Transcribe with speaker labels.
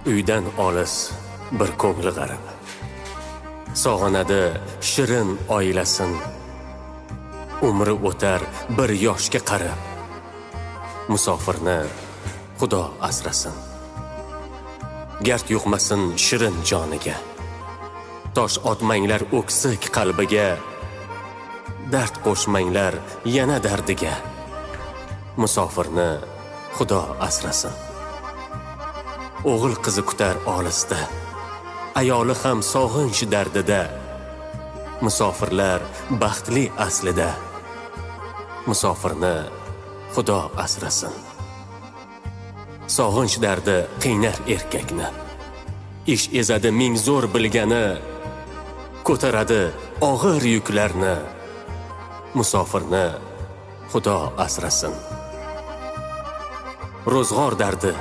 Speaker 1: Uydan olis bir ko'ngli g'arib, sog'inadi shirin oilasin. Umri o'tar bir yoshga qarab, musofirni Xudo asrasin. Gard yuqmasin shirin joniga, tosh otmanglar o'ksik qalbiga. Dard qo'shmanglar yana dardiga, musofirni Xudo asrasin. O'g'il qizi kutar olisda, ayoli ham sog'inch dardida. Musofirlar baxtli aslida, musofirni Xudo asrasin. Sog'inch dardi qiynar erkakni, ish ezadi ming zo'r bilgani, ko'taradi og'ir yuklarni. Musofirni Xudo asrasin. Ro'zg'or dardi